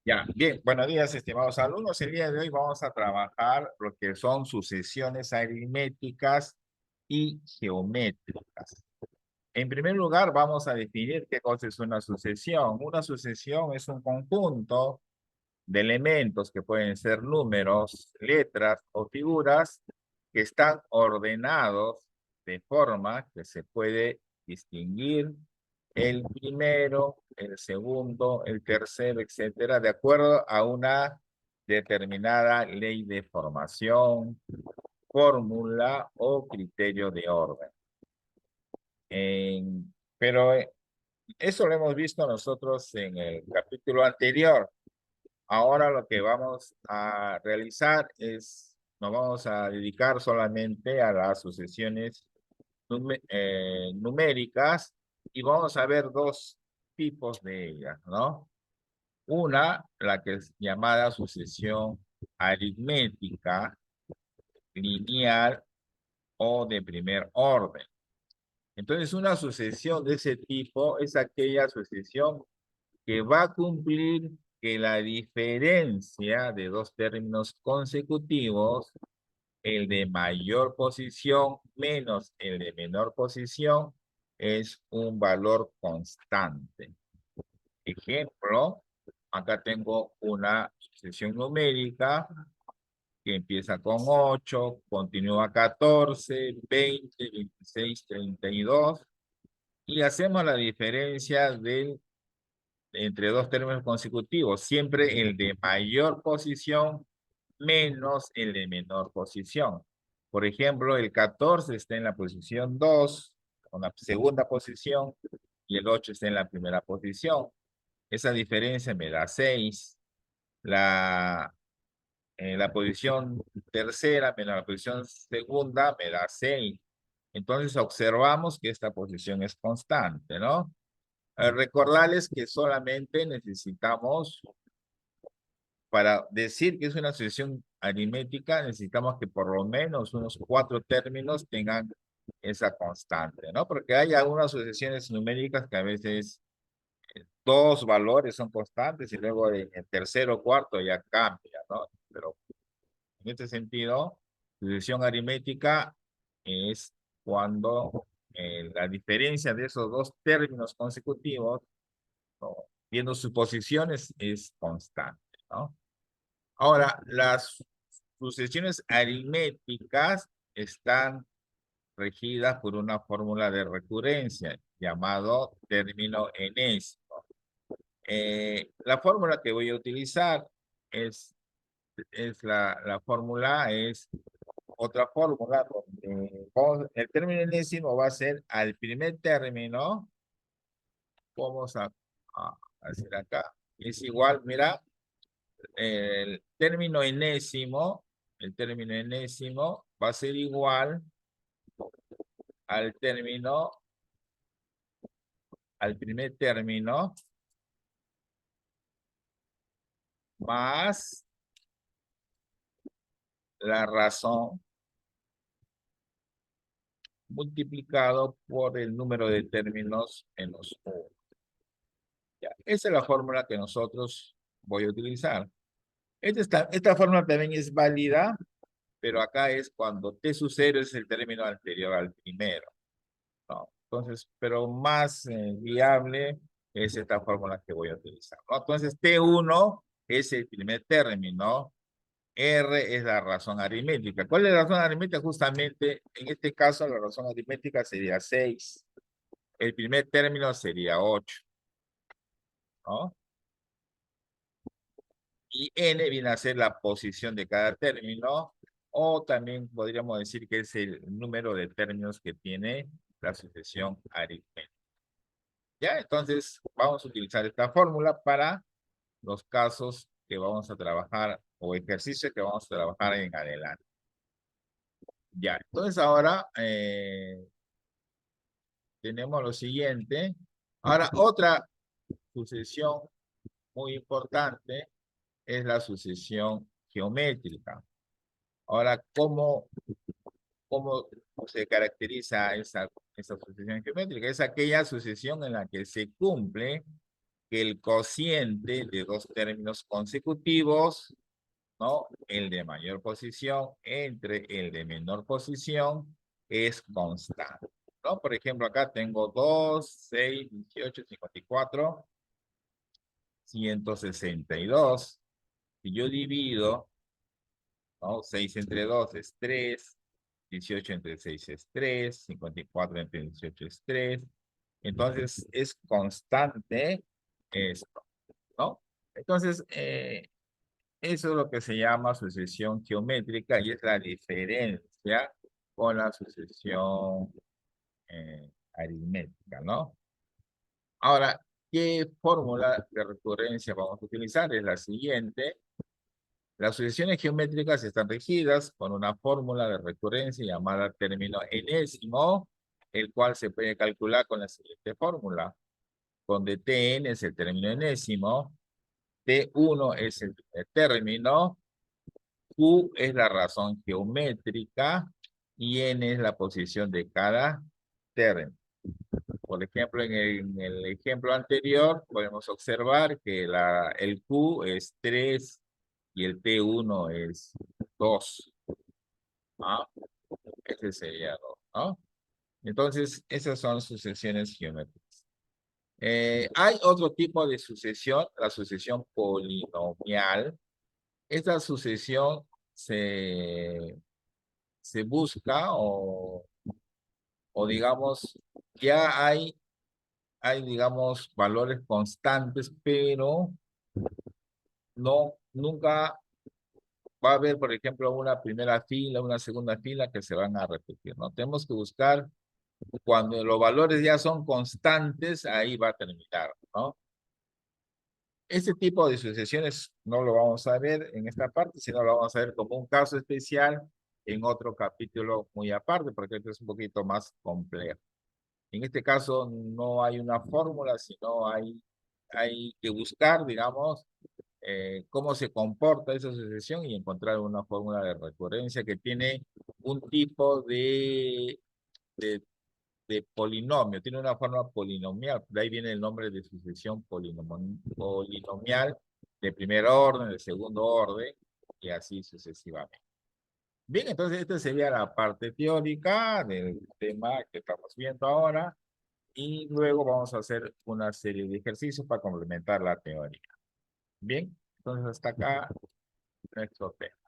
Ya, bien, buenos días, estimados alumnos. El día de hoy vamos a trabajar lo que son sucesiones aritméticas y geométricas. En primer lugar, vamos a definir qué cosa es una sucesión. Una sucesión es un conjunto de elementos que pueden ser números, letras o figuras que están ordenados de forma que se puede distinguir el primero, el segundo, el tercero, etcétera, de acuerdo a una determinada ley de formación, fórmula o criterio de orden. Pero eso lo hemos visto nosotros en el capítulo anterior. Ahora lo que vamos a realizar es, nos vamos a dedicar solamente a las sucesiones numéricas y vamos a ver dos tipos de ellas, ¿no? Una, la que es llamada sucesión aritmética, lineal o de primer orden. Entonces, una sucesión de ese tipo es aquella sucesión que va a cumplir que la diferencia de dos términos consecutivos, el de mayor posición menos el de menor posición, es un valor constante. Ejemplo, acá tengo una sucesión numérica que empieza con 8, continúa 14, 20, 26, 32, y hacemos la diferencia entre dos términos consecutivos, siempre el de mayor posición menos el de menor posición. Por ejemplo, el 14 está en la posición 2, con la segunda posición, y el 8 está en la primera posición. Esa diferencia me da 6. La, la posición tercera menos la posición segunda me da 6. Entonces observamos que esta posición es constante, ¿no? Recordarles que solamente necesitamos, para decir que es una sucesión aritmética, necesitamos que por lo menos unos 4 términos tengan esa constante, ¿no? Porque hay algunas sucesiones numéricas que a veces dos valores son constantes y luego en el tercero o cuarto ya cambia, ¿no? Pero en este sentido, sucesión aritmética es cuando la diferencia de esos dos términos consecutivos, ¿no?, viendo sus posiciones, es constante, ¿no? Ahora, las sucesiones aritméticas están regidas por una fórmula de recurrencia llamado término enésimo. La fórmula que voy a utilizar es, la fórmula es otra fórmula donde el término enésimo va a ser al primer término. Vamos a hacer acá. Es igual, mira, el término enésimo va a ser igual al término, al primer término, más la razón multiplicado por el número de términos menos 1. Ya, esa es la fórmula que nosotros voy a utilizar. Esta fórmula también es válida, pero acá es cuando T0 es el término anterior al primero, ¿no? Entonces, pero más viable es esta fórmula que voy a utilizar, ¿no? Entonces, T1 es el primer término, R es la razón aritmética. ¿Cuál es la razón aritmética? Justamente, en este caso, la razón aritmética sería 6. El primer término sería 8, ¿no? Y N viene a ser la posición de cada término, o también podríamos decir que es el número de términos que tiene la sucesión aritmética. ¿Ya? Entonces, vamos a utilizar esta fórmula para los casos que vamos a trabajar o ejercicios que vamos a trabajar en adelante. Ya, entonces ahora tenemos lo siguiente. Ahora, otra sucesión muy importante es la sucesión geométrica. Ahora, ¿cómo se caracteriza esa sucesión geométrica? Es aquella sucesión en la que se cumple que el cociente de dos términos consecutivos, ¿no? El de mayor posición entre el de menor posición es constante, ¿no? Por ejemplo, acá tengo 2, 6, 18, 54, 162. Si yo divido, ¿no? 6 entre 2 es 3, 18 entre 6 es 3, 54 entre 18 es 3. Entonces, es constante esto, ¿no? Entonces, eso es lo que se llama sucesión geométrica y es la diferencia con la sucesión aritmética, ¿no? Ahora, ¿qué fórmula de recurrencia vamos a utilizar? Es la siguiente. Las sucesiones geométricas están regidas por una fórmula de recurrencia llamada término enésimo, el cual se puede calcular con la siguiente fórmula, donde Tn es el término enésimo, T1 es el término, Q es la razón geométrica y N es la posición de cada término. Por ejemplo, en el ejemplo anterior podemos observar que el Q es 3 y el T1 es 2. ¿Ah? Ese sería 2, ¿no? Entonces, esas son sucesiones geométricas. Hay otro tipo de sucesión, la sucesión polinomial. Esta sucesión se busca o digamos, ya digamos, valores constantes, pero nunca va a haber, por ejemplo, una primera fila, una segunda fila que se van a repetir, ¿no? Tenemos que buscar cuando los valores ya son constantes, ahí va a terminar, ¿no? Este tipo de sucesiones no lo vamos a ver en esta parte, sino lo vamos a ver como un caso especial en otro capítulo muy aparte, porque esto es un poquito más complejo. En este caso no hay una fórmula, sino hay que buscar, digamos, cómo se comporta esa sucesión y encontrar una fórmula de recurrencia que tiene un tipo de, de polinomio, tiene una forma polinomial, de ahí viene el nombre de sucesión polinomial de primer orden, de segundo orden, y así sucesivamente. Bien, entonces esta sería la parte teórica del tema que estamos viendo ahora, y luego vamos a hacer una serie de ejercicios para complementar la teoría. Bien, entonces hasta acá nuestro tema.